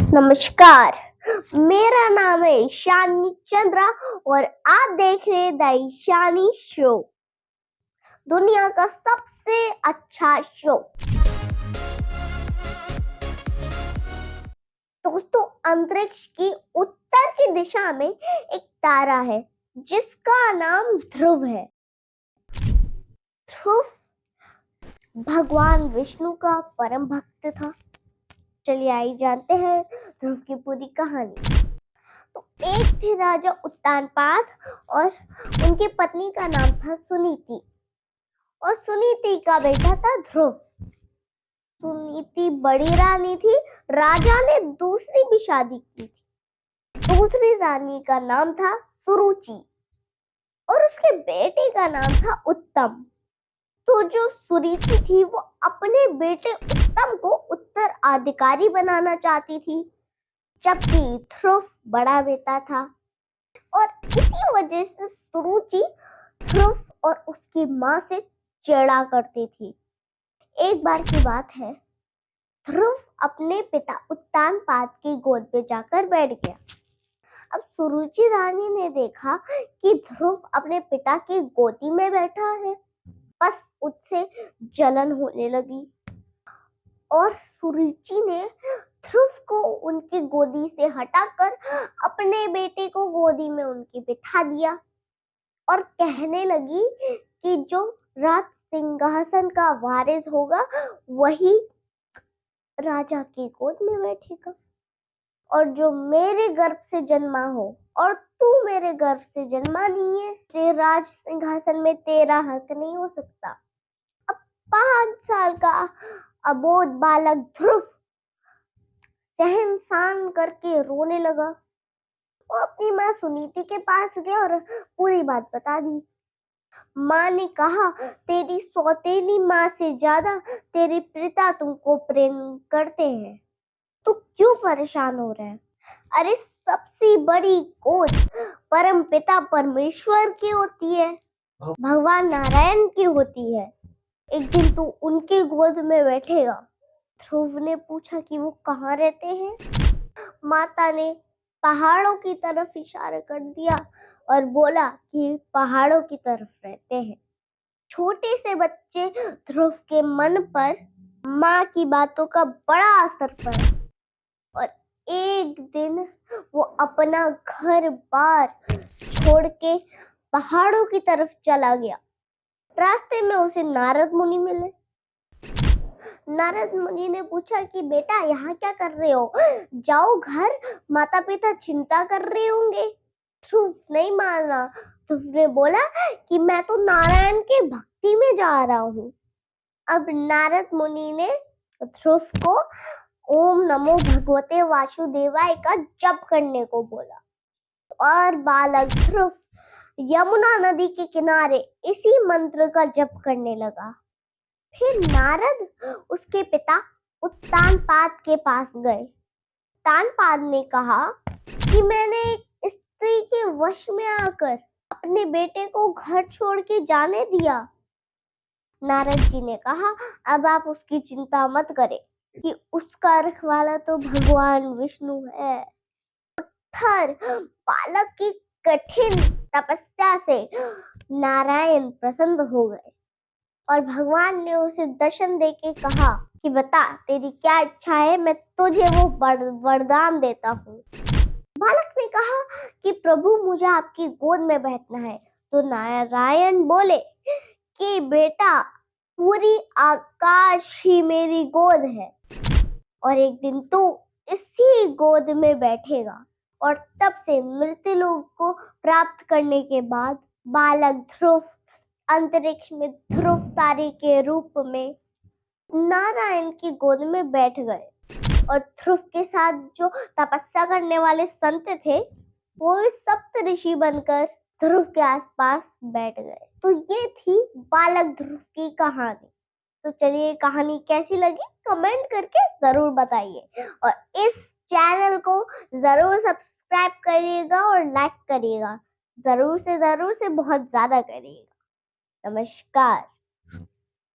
नमस्कार, मेरा नाम है ईशानी चंद्रा और आप देख रहे हैं द ईशानी शो, दुनिया का सबसे अच्छा शो। दोस्तों, अंतरिक्ष की उत्तर की दिशा में एक तारा है जिसका नाम ध्रुव है। ध्रुव भगवान विष्णु का परम भक्त था। चलिए आइए जानते हैं ध्रुव की पूरी कहानी। तो एक थे राजा उत्तानपाद और उनकी पत्नी का नाम था सुनीति और सुनीति का बेटा था ध्रुव। सुनीति बड़ी रानी थी। राजा ने दूसरी भी शादी की थी। दूसरी रानी का नाम था सुरुचि और उसके बेटे का नाम था उत्तम। तो जो सुरुचि थी वो अपने बेटे उत्तम को उत्तराधिकारी बनाना चाहती थी, जबकि ध्रुव बड़ा बेटा था। और इसी वजह से सुरुचि ध्रुव और उसकी माँ से चिढ़ा करती थी। एक बार की बात है, ध्रुव अपने पिता उत्तानपाद की गोद पे जाकर बैठ गया। अब सुरुचि रानी ने देखा कि ध्रुव अपने पिता की गोदी में बैठा है, बस उससे जलन होने लगी और सुरुचि ने ध्रुव को उनकी गोदी से हटाकर अपने बेटे को गोदी में उनकी बिठा दिया और कहने लगी कि जो राज सिंहासन का वारिस होगा वही राजा की गोद में बैठेगा और जो मेरे गर्भ से जन्मा हो और तू मेरे गर्भ से जन्मा नहीं है, तेरे राज सिंहासन में तेरा हक नहीं हो सकता। अब 5 साल का अबोध बालक ध्रुव सहन करके रोने लगा और अपनी माँ सुनीति के पास गया और पूरी बात बता दी। माँ ने कहा, तेरी सौतेली माँ से ज्यादा तेरे पिता तुमको प्रेम करते हैं, तू क्यों परेशान हो रहा है? अरे सबसे बड़ी गोद परम पिता परमेश्वर की होती है, भगवान नारायण की होती है। एक दिन तू उनकी गोद में बैठेगा। ध्रुव ने पूछा कि वो कहाँ रहते हैं। माता ने पहाड़ों की तरफ इशारा कर दिया और बोला कि पहाड़ों की तरफ रहते हैं। छोटे से बच्चे ध्रुव के मन पर माँ की बातों का बड़ा असर पड़ा और एक दिन वो अपना घर बार छोड़ के पहाड़ों की तरफ चला गया। रास्ते में उसे नारद मुनि मिले। नारद मुनि ने पूछा कि बेटा यहाँ क्या कर रहे हो? जाओ घर, माता पिता चिंता कर रहे होंगे। ध्रुव नहीं माना। ध्रुव ने बोला कि मैं तो नारायण के भक्ति में जा रहा हूँ। अब नारद मुनि ने ध्रुव को ओम नमो भगवते वासुदेवाय का जप करने को बोला और बालक ध्रुव यमुना नदी के किनारे इसी मंत्र का जप करने लगा। फिर नारद उसके पिता उत्तानपाद के पास गए। उत्तानपाद ने कहा कि मैंने एक स्त्री के वश में आकर अपने बेटे को घर छोड़ के जाने दिया। नारद जी ने कहा, अब आप उसकी चिंता मत करें कि उसका रखवाला तो भगवान विष्णु है। थर बालक की कठिन तपस्या से नारायण प्रसन्न हो गए और भगवान ने उसे दर्शन देके कहा कि बता तेरी क्या इच्छा है, मैं तुझे वो वरदान देता हूँ। बालक ने कहा कि प्रभु मुझे आपकी गोद में बैठना है। तो नारायण बोले कि बेटा पूरी आकाश ही मेरी गोद है और एक दिन तू इसी गोद में बैठेगा। और तब से मृत्युलोक को प्राप्त करने के बाद बालक ध्रुव अंतरिक्ष में ध्रुव तारे के रूप में नारायण की गोद में बैठ गए और ध्रुव के साथ जो तपस्या करने वाले संत थे वो सप्त ऋषि बनकर ध्रुव के आसपास बैठ गए। तो ये थी बालक ध्रुव की कहानी। तो चलिए कहानी कैसी लगी कमेंट करके जरूर बताइए और इस चैनल को जरूर सब्सक्राइब करिएगा और लाइक करिएगा, जरूर से बहुत ज्यादा करिएगा। नमस्कार।